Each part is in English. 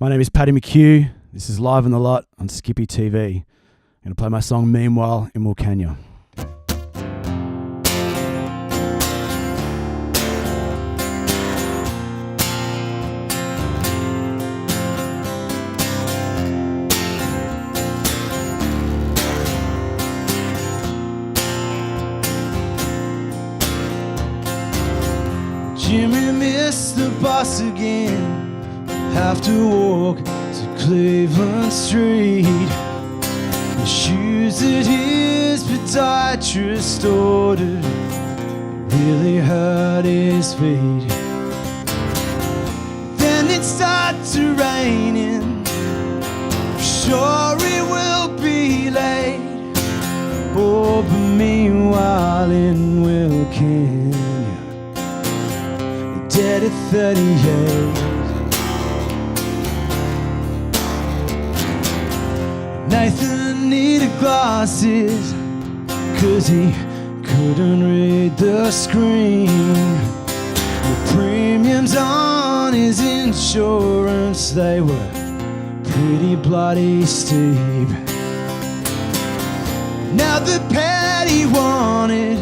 My name is Paddy McHugh. This is Live on the Lot on Skippy TV. I'm going to play my song Meanwhile in Wilcannia. Jimmy missed the bus again. Have to walk to Cleveland Street. The shoes that his podiatrist ordered really hurt his feet. Then it starts to raining. Sure it will be late. Oh, but meanwhile in Wilcannia, dead at 38. Nathan needed glasses, 'cause he couldn't read the screen. The premiums on his insurance, they were pretty bloody steep. Now the pet he wanted,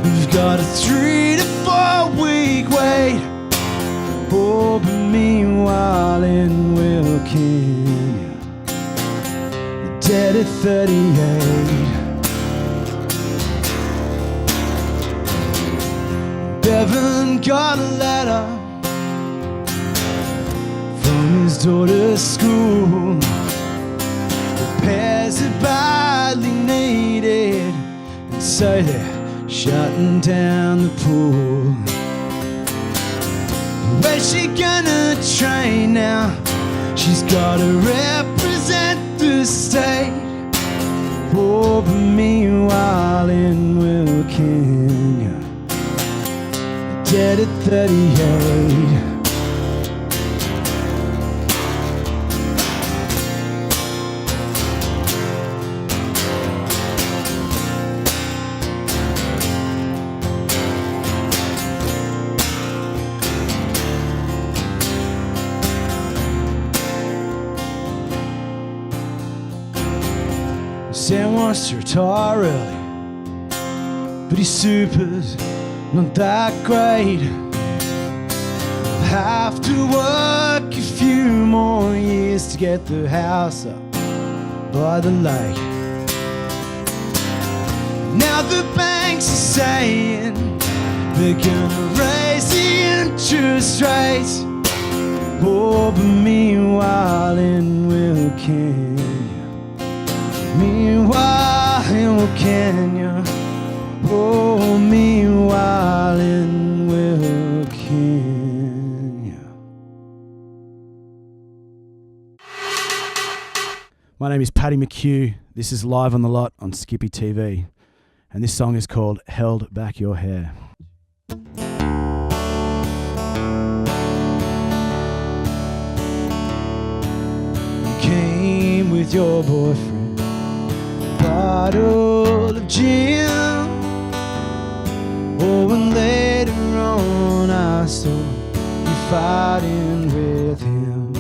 we've got a 3 to 4 week wait. Oh, but meanwhile in Wilcannia, dead at 38. Bevan got a letter from his daughter's school. Repairs are badly needed, and so they're shutting down the pool. Where's she gonna train now? She's gotta represent the state. Oh, but meanwhile in Wilcannia, dead at 38. Sam wants to retire early, but his super's not that great. He'll have to work a few more years to get the house up by the lake. Now the banks are saying they're gonna raise the interest rates. Oh, but meanwhile in Wilcannia, meanwhile in Wilcannia, oh, meanwhile in Wilcannia. My name is Paddy McHugh. This is Live on the Lot on Skippy TV. And this song is called Held Back Your Hair. You came with your boyfriend, bottle of gin. Oh, and later on I saw you fighting with him.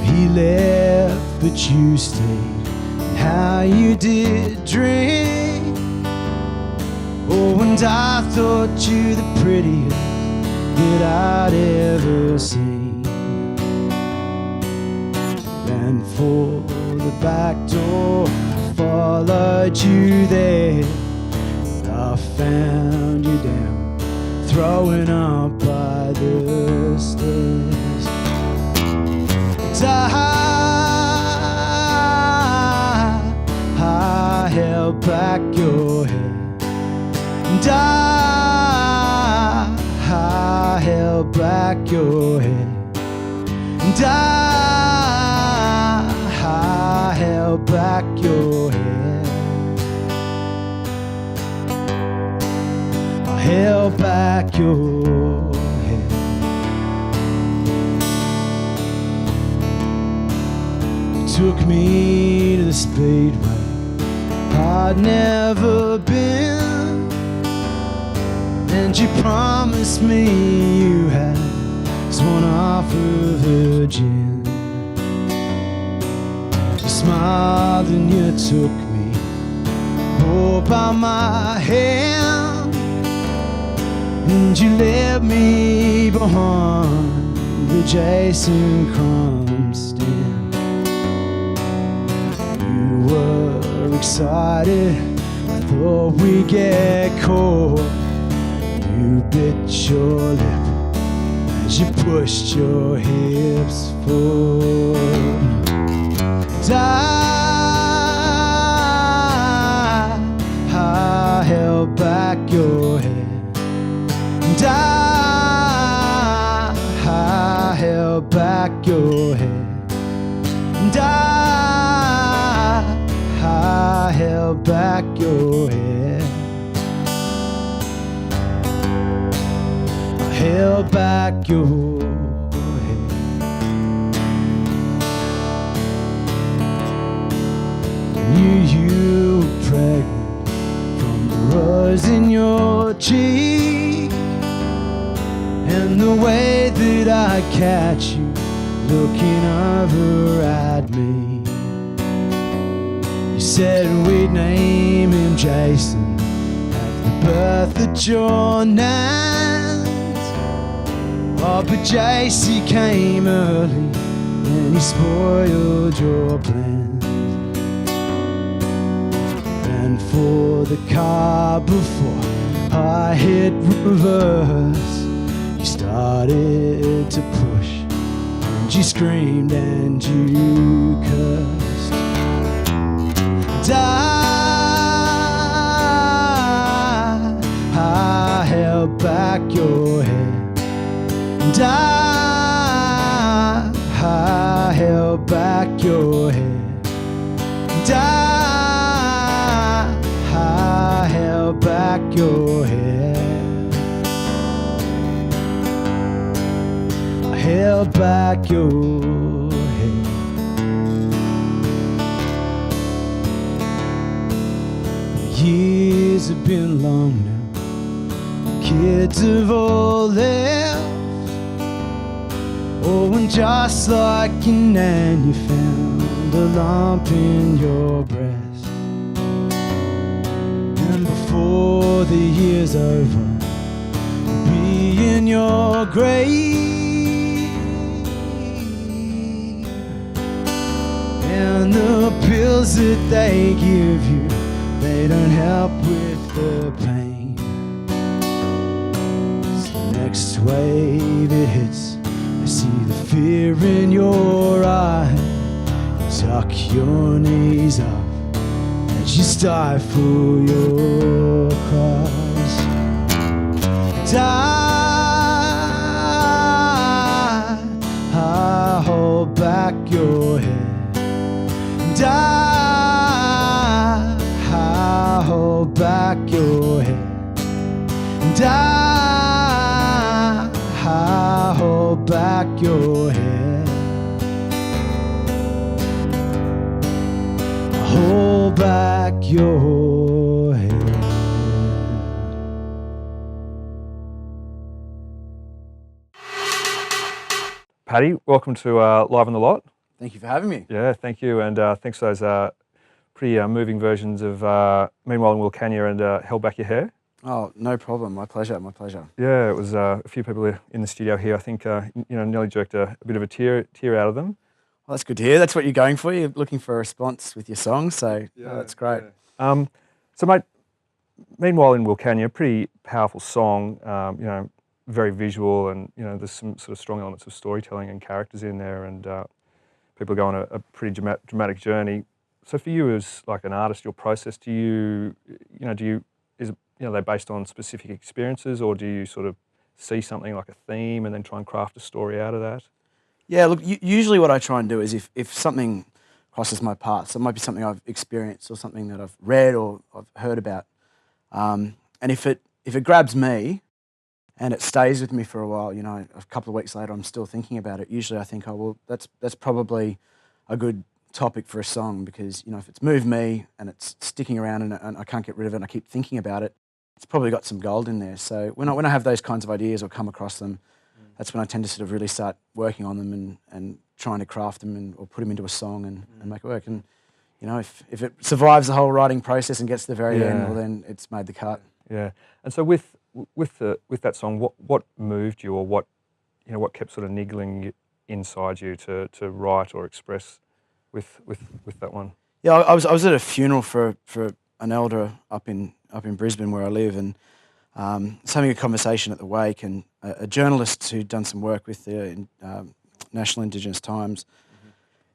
He left but you stayed, and how you did drink. Oh, and I thought you the prettiest that I'd ever seen. And for the back door, I followed you there. I found you down, throwing up by the stairs. And I held back your hair, and I held back your hair, and I held back your hair. I held back your hair. You took me to the speedway I'd never been, and you promised me you had some one off a virgin. You smiled and you took me, hold by my hand, and you left me behind the Jason Crumb stand. You were excited, I thought we'd get caught. You bit your lip as you pushed your hips forward. I held back your head, and I held back your head, and I held back your head. I held back your head. You were pregnant from the rose in your cheek, and the way that I catch you looking over at me. You said we'd name him Jason at the birth at your nan's. Oh, but JC came early and he spoiled your plans. And for the car before I hit reverse, you started to push, and you screamed and you cursed. And I held back your head, and I held back your head, and I held back your head. I held back your head. The years have been long now, kids have all left. Oh, and just like your nan, you found a lump in your breast. And before the year's over, you'll be in your grave, and the pills that they give you, they don't help with the pain. As the next wave it hits, I see the fear in your eye. You tuck your knees up as you stifle your cries. And I hold back your head, and I hold back your head, and I hold back your head. I hold back your head. Paddy, welcome to Live on the Lot. Thank you for having me. Yeah, thank you, and thanks for those pretty moving versions of Meanwhile in Wilcannia and Held Back Your Hair. Oh, no problem. My pleasure. My pleasure. Yeah, it was a few people in the studio here. I think nearly jerked a bit of a tear out of them. Well, that's good to hear. That's what you're going for. You're looking for a response with your song, so that's great. Yeah. So, mate, Meanwhile in Wilcannia, pretty powerful song. Very visual, and there's some sort of strong elements of storytelling and characters in there, and people go on a pretty dramatic journey. So, for you as like an artist, your process, are they based on specific experiences, or do you sort of see something like a theme and then try and craft a story out of that? Yeah, look, usually what I try and do is if something crosses my path, so it might be something I've experienced or something that I've read or I've heard about, and if it grabs me and it stays with me for a while, a couple of weeks later I'm still thinking about it, usually I think, oh, well, that's probably a good topic for a song, because, if it's moved me and it's sticking around and I can't get rid of it and I keep thinking about it, it's probably got some gold in there. So when I have those kinds of ideas or come across them, that's when I tend to sort of really start working on them and trying to craft them or put them into a song and make it work. And you know, if it survives the whole writing process and gets to the very end, well then it's made the cut. Yeah. And so with that song, what moved you, or what kept sort of niggling inside you to write or express with that one? Yeah, I was at a funeral for an elder up in Brisbane where I live, and was having a conversation at the wake, and a journalist who'd done some work with the National Indigenous Times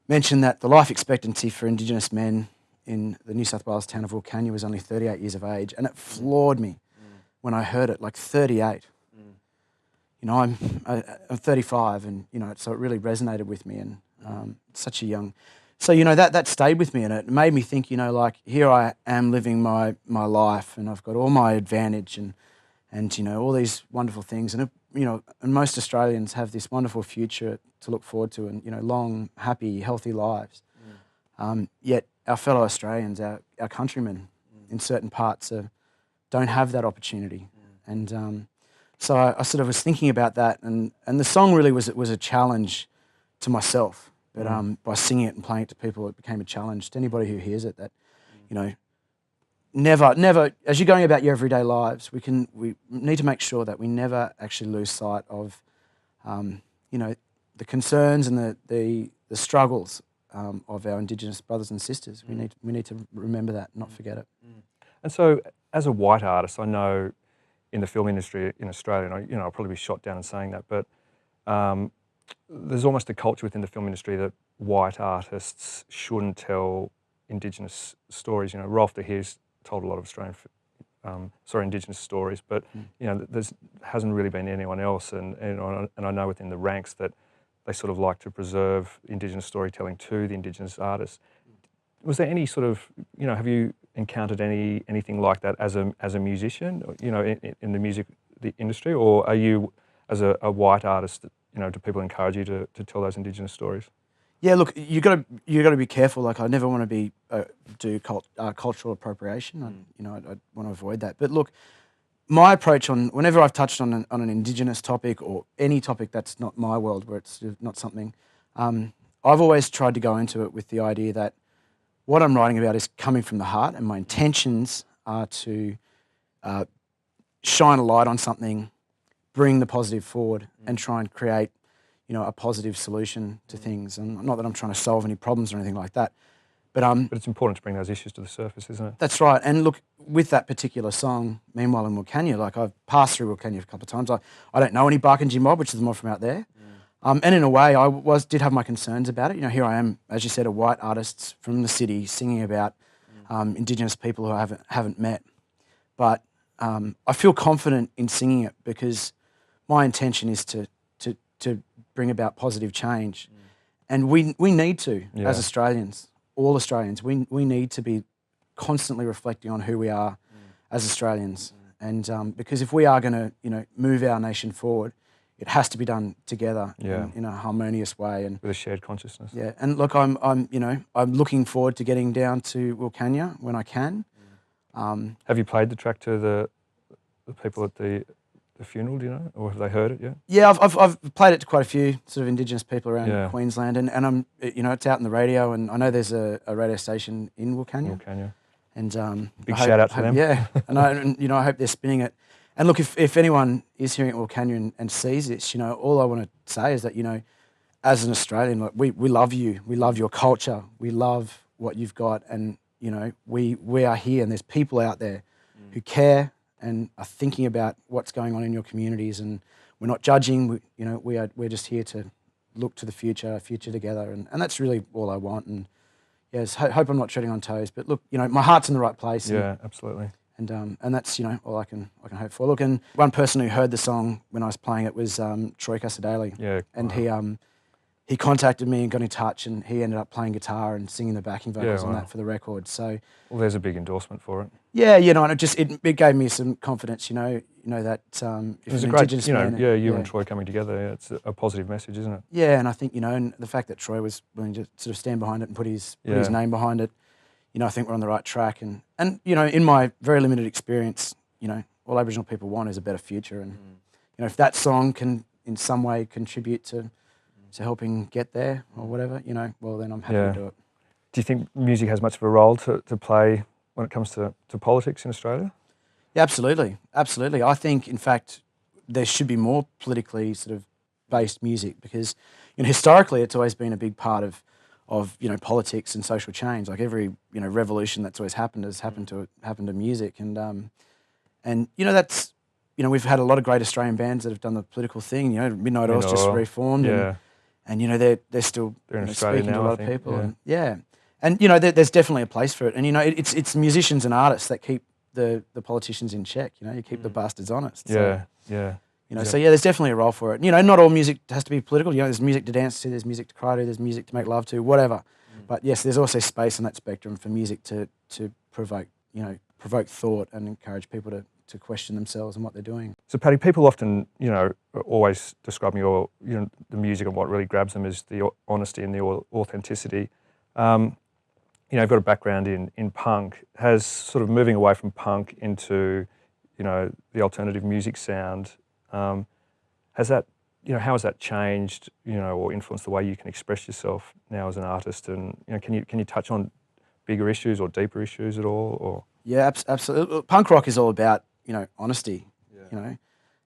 mentioned that the life expectancy for Indigenous men in the New South Wales town of Wilcannia was only 38 years of age, and it floored me when I heard it, like 38. You know, I'm 35, and you know, so it really resonated with me, and such a young. So you know, that stayed with me, and it made me think. You know, like here I am living my life, and I've got all my advantage, and you know, all these wonderful things, and you know, and most Australians have this wonderful future to look forward to, and you know, long, happy, healthy lives. Yet our fellow Australians, our countrymen, in certain parts, don't have that opportunity, and so I sort of was thinking about that, and the song really was a challenge to myself, but by singing it and playing it to people, it became a challenge to anybody who hears it. That you know, never, as you're going about your everyday lives, we need to make sure that we never actually lose sight of, you know, the concerns and the struggles of our Indigenous brothers and sisters. We need to remember that, not forget it. And so, as a white artist, I know in the film industry in Australia, and I'll probably be shot down in saying that, but there's almost a culture within the film industry that white artists shouldn't tell Indigenous stories. You know, Rolf de Heer's told a lot of Indigenous stories, but you know, hasn't really been anyone else, and I know within the ranks that they sort of like to preserve Indigenous storytelling to the Indigenous artists. Was there any sort of, you know, have you encountered anything like that as a musician, you know, in the music industry, or are you, as a white artist, you know, do people encourage you to tell those Indigenous stories? Yeah, look, you got to be careful. Like, I never want to do cultural appropriation. I want to avoid that. But look, my approach whenever I've touched on an Indigenous topic or any topic that's not my world, where it's not something, I've always tried to go into it with the idea that what I'm writing about is coming from the heart, and my intentions are to shine a light on something, bring the positive forward, and try and create, you know, a positive solution to things. And not that I'm trying to solve any problems or anything like that, but it's important to bring those issues to the surface, isn't it? That's right. And look, with that particular song, Meanwhile in Wilcannia, like, I've passed through Wilcannia a couple of times. I don't know any Barkindji mob, which is more from out there. And in a way, I did have my concerns about it. You know, here I am, as you said, a white artist from the city singing about Indigenous people who I haven't met. But I feel confident in singing it because my intention is to bring about positive change. And we need to, as Australians, all Australians, we need to be constantly reflecting on who we are as Australians. And because if we are going to, you know, move our nation forward, it has to be done together in a harmonious way, and with a shared consciousness. Yeah, and look, I'm looking forward to getting down to Wilcannia when I can. Have you played the track to the people at the funeral? Do you know, or have they heard it yet? Yeah, I've played it to quite a few sort of Indigenous people around Queensland, and I'm, you know, it's out in the radio, and I know there's a radio station in Wilcannia. And big shout out to them. Yeah, and I hope they're spinning it. And look, if anyone is hearing it in Wilcannia and sees this, you know, all I want to say is that, you know, as an Australian, like, we love you. We love your culture. We love what you've got. And, you know, we are here, and there's people out there who care and are thinking about what's going on in your communities. And we're not judging. We're just here to look to the future together. And that's really all I want. And yes, hope I'm not treading on toes. But look, you know, my heart's in the right place. Yeah, absolutely. And that's, you know, all I can hope for. Look, and one person who heard the song when I was playing it was Troy Casadale. Yeah. And he contacted me and got in touch, and he ended up playing guitar and singing the backing vocals on that for the record. So, well, there's a big endorsement for it. Yeah, you know, and it gave me some confidence. You know that if it's an a great, Indigenous man, you and Troy coming together. It's a positive message, isn't it? Yeah, and I think, you know, and the fact that Troy was willing to sort of stand behind it and put his name behind it, you know, I think we're on the right track. And you know, in my very limited experience, you know, all Aboriginal people want is a better future. And you know, if that song can in some way contribute to helping get there or whatever, well, then I'm happy to do it. Do you think music has much of a role to play when it comes to politics in Australia? Yeah, absolutely. Absolutely. I think, in fact, there should be more politically sort of based music because, historically it's always been a big part of politics and social change. Like every, revolution that's always happened has happened to music. And that's, we've had a lot of great Australian bands that have done the political thing. Midnight Oil's just reformed. Yeah. And they're still in Australia speaking now, to a lot I of think. people. Yeah. And there's definitely a place for it. And it's musicians and artists that keep the politicians in check. You keep the bastards honest. So, so there's definitely a role for it. Not all music has to be political. There's music to dance to, there's music to cry to, there's music to make love to, whatever. But yes, there's also space on that spectrum for music to provoke thought and encourage people to question themselves and what they're doing. So Paddy, people often, always describe the music and what really grabs them is the honesty and the authenticity. You've got a background in punk. Has sort of moving away from punk into, the alternative music sound, has that, how has that changed, or influenced the way you can express yourself now as an artist? And, can you touch on bigger issues or deeper issues at all? Or? Yeah, absolutely. Punk rock is all about, honesty.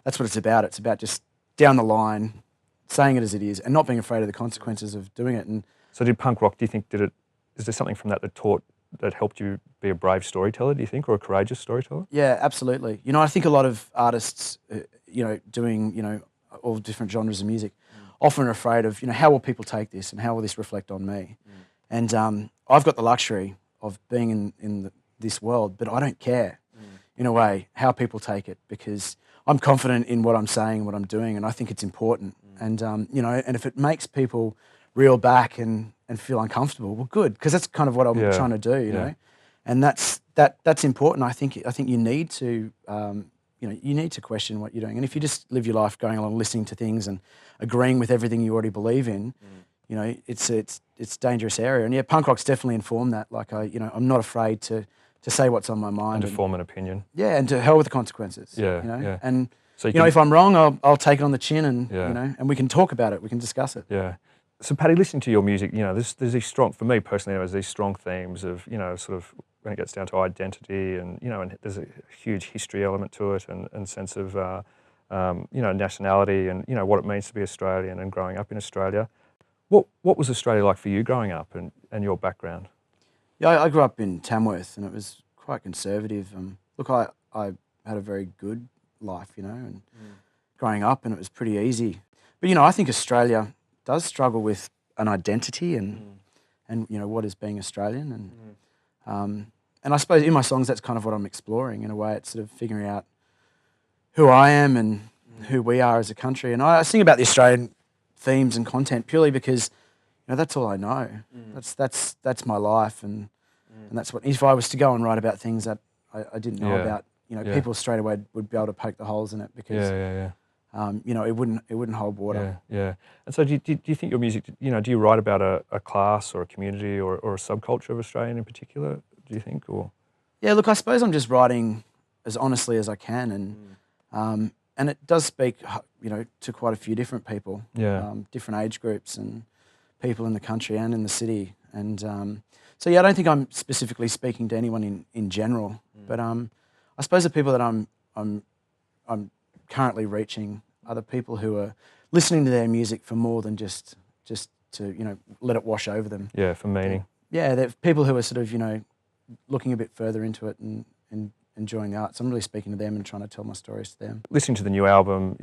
That's what it's about. It's about just down the line, saying it as it is and not being afraid of the consequences of doing it. And so did punk rock, do you think, is there something from that helped you be a brave storyteller, do you think, or a courageous storyteller? Yeah, absolutely. I think a lot of artists, doing, all different genres of music, often are afraid of, how will people take this and how will this reflect on me? And I've got the luxury of being in this world, but I don't care, in a way, how people take it because I'm confident in what I'm saying, what I'm doing, and I think it's important. And, and if it makes people reel back and feel uncomfortable, well, good, because that's kind of what I'm trying to do, you know. And that's important. I think you need to, you need to question what you're doing. And if you just live your life going along, listening to things and agreeing with everything you already believe in, it's a dangerous area. And yeah, punk rock's definitely informed that. Like I'm not afraid to say what's on my mind and to form an opinion. Yeah, and to hell with the consequences. Yeah. And so if I'm wrong, I'll take it on the chin, and and we can talk about it. We can discuss it. Yeah. So Paddy, listening to your music, there's these strong, for me personally, there's these strong themes of, sort of when it gets down to identity and, and there's a huge history element to it and sense of, nationality and, what it means to be Australian and growing up in Australia. What was Australia like for you growing up and your background? Yeah, I grew up in Tamworth and it was quite conservative. Look, I had a very good life, and growing up, and it was pretty easy. But, I think Australia does struggle with an identity and what is being Australian. And I suppose in my songs, that's kind of what I'm exploring in a way. It's sort of figuring out who I am and who we are as a country. And I sing about the Australian themes and content purely because, that's all I know. That's my life. And that's what, if I was to go and write about things that I didn't know about, people straight away would be able to poke the holes in it because, it wouldn't hold water. Yeah. And so do you think your music, do you write about a class or a community or a subculture of Australian in particular, do you think? Or? Yeah, look, I suppose I'm just writing as honestly as I can and it does speak, to quite a few different people, different age groups and people in the country and in the city. And so, I don't think I'm specifically speaking to anyone in general, but I suppose the people that I'm currently reaching are the people who are listening to their music for more than just to let it wash over them. Yeah, for meaning. Yeah, they're people who are sort of looking a bit further into it and enjoying the arts. I'm really speaking to them and trying to tell my stories to them. Listening to the new album,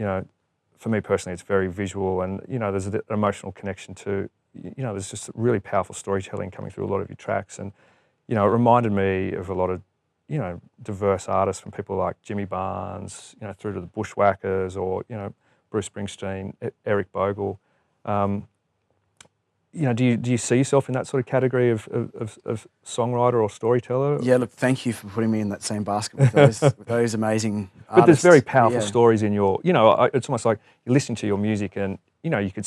for me personally, it's very visual and there's an emotional connection to. There's just really powerful storytelling coming through a lot of your tracks, and it reminded me of a lot of diverse artists, from people like Jimmy Barnes, through to the Bushwhackers, or Bruce Springsteen, Eric Bogle. Do you see yourself in that sort of category of songwriter or storyteller? Yeah, look, thank you for putting me in that same basket with those amazing artists. But there's very powerful stories in your. It's almost like you're listening to your music, and you could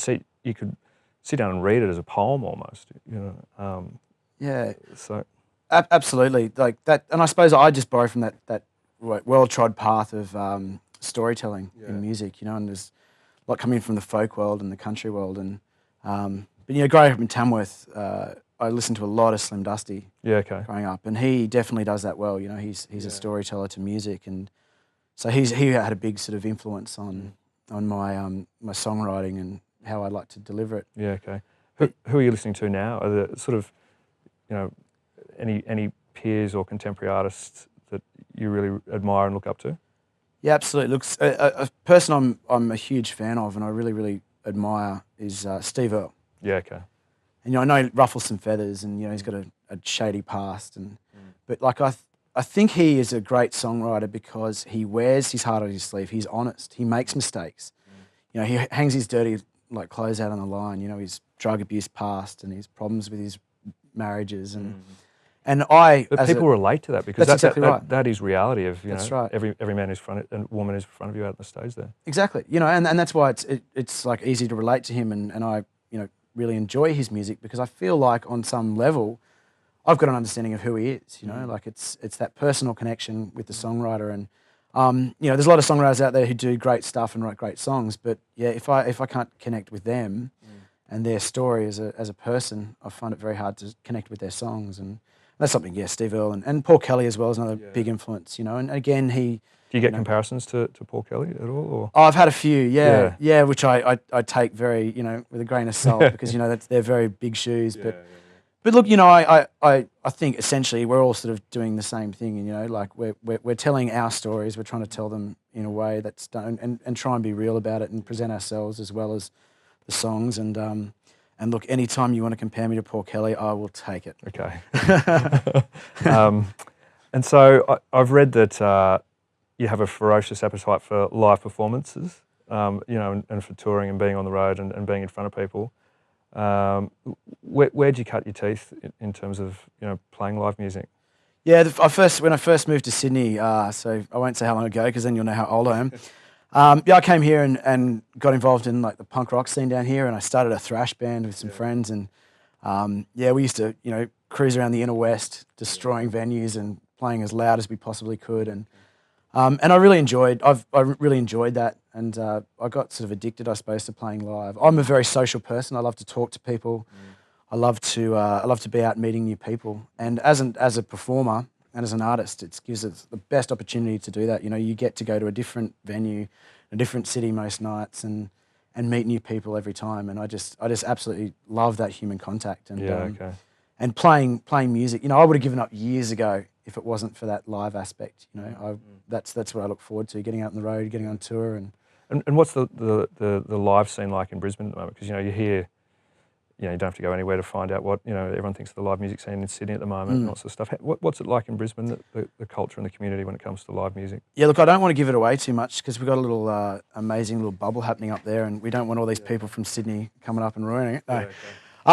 sit down and read it as a poem almost. Yeah. So. Absolutely, like that, and I suppose I just borrow from that well-trod path of storytelling in music, and there's lot coming from the folk world and the country world. And but you know, growing up in Tamworth, I listened to a lot of Slim Dusty. Yeah, okay. Growing up, and he definitely does that well. You know, he's a storyteller to music, and so he had a big sort of influence on my my songwriting and how I like to deliver it. Yeah, okay. Who are you listening to now? Are there sort of, you know, any peers or contemporary artists that you really admire and look up to? Yeah, absolutely. Look, a person I'm a huge fan of and I really admire is Steve Earle. Yeah, okay. And you know, I know he ruffles some feathers, and you know he's got a shady past, and but like I think he is a great songwriter because he wears his heart on his sleeve. He's honest. He makes mistakes. You know, he hangs his dirty like clothes out on the line. You know, his drug abuse past and his problems with his marriages and I. But people relate to that because that's exactly right. That is reality of that's know, right. Every man is front and woman is in front of you out on the stage there. Exactly. You know, and that's why it's like easy to relate to him, and I really enjoy his music because I feel like on some level I've got an understanding of who he is. You know, like it's that personal connection with the songwriter, and you know, there's a lot of songwriters out there who do great stuff and write great songs, but yeah, if I can't connect with them and their story as a person, I find it very hard to connect with their songs, and that's something. Yeah, Steve Earle and Paul Kelly as well is another big influence. You know, and again Do you get comparisons to Paul Kelly at all? Or? Oh, I've had a few, yeah, which I take very, you know, with a grain of salt because, you know, they're very big shoes. But look, you know, I think essentially we're all sort of doing the same thing, and, you know, like we're telling our stories, we're trying to tell them in a way that's done and try and be real about it and present ourselves as well as the songs. And look, anytime you want to compare me to Paul Kelly, I will take it. Okay. And so I've read that you have a ferocious appetite for live performances, you know, and for touring and being on the road and being in front of people. Where'd you cut your teeth in terms of, you know, playing live music? Yeah, when I first moved to Sydney, so I won't say how long ago because then you'll know how old I am. Yeah, I came here and got involved in like the punk rock scene down here, and I started a thrash band with some friends, and yeah, we used to, you know, cruise around the inner west, destroying venues and playing as loud as we possibly could, and I really enjoyed that, and I got sort of addicted, I suppose, to playing live. I'm a very social person. I love to talk to people. I love to be out meeting new people, and as a performer and as an artist, it gives us the best opportunity to do that. You know, you get to go to a different venue, a different city most nights, and meet new people every time. And I just absolutely love that human contact. And and playing music. You know, I would have given up years ago if it wasn't for that live aspect. You know, that's what I look forward to: getting out on the road, getting on tour, and what's the live scene like in Brisbane at the moment? Because you know, you hear. You know, you don't have to go anywhere to find out what, you know, everyone thinks of the live music scene in Sydney at the moment and all sorts of stuff. What's it like in Brisbane, the culture and the community when it comes to live music? Yeah, look, I don't want to give it away too much because we've got a little amazing little bubble happening up there, and we don't want all these people from Sydney coming up and ruining it. No.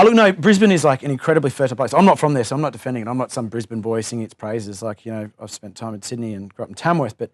Look, no, Brisbane is like an incredibly fertile place. I'm not from there, so I'm not defending it. I'm not some Brisbane boy singing its praises. Like, you know, I've spent time in Sydney and grew up in Tamworth, but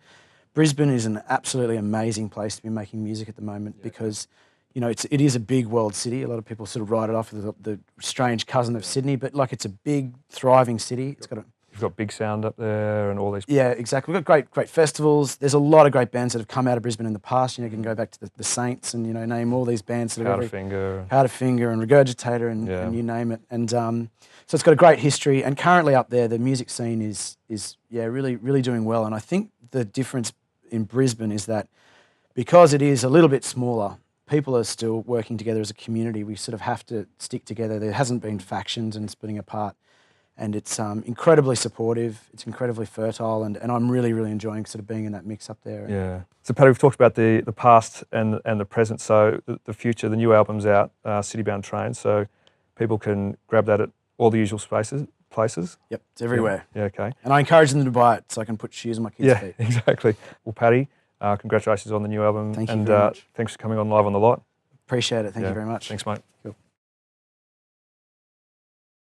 Brisbane is an absolutely amazing place to be making music at the moment because, you know, it is a big world city. A lot of people sort of write it off as the strange cousin of Sydney, but like it's a big, thriving city. It's got You've got Big Sound up there and all these. Yeah, exactly. We've got great festivals. There's a lot of great bands that have come out of Brisbane in the past. You know, you can go back to the Saints and, you know, name all these bands. Powderfinger. Powderfinger and Regurgitator and you name it. And so it's got a great history. And currently up there, the music scene is really doing well. And I think the difference in Brisbane is that because it is a little bit smaller, people are still working together as a community. We sort of have to stick together. There hasn't been factions and splitting apart. And it's incredibly supportive. It's incredibly fertile. And I'm really enjoying sort of being in that mix up there. Yeah. So, Paddy, we've talked about the past and the present. So, the future, the new album's out, Citybound Train. So, people can grab that at all the usual places. Yep, it's everywhere. Yeah, okay. And I encourage them to buy it so I can put shoes on my kids' feet. Yeah, exactly. Well, Paddy, congratulations on the new album. Thank you very much. Thanks for coming on Live on the Lot. Appreciate it. Thank you very much. Thanks, mate. Cool.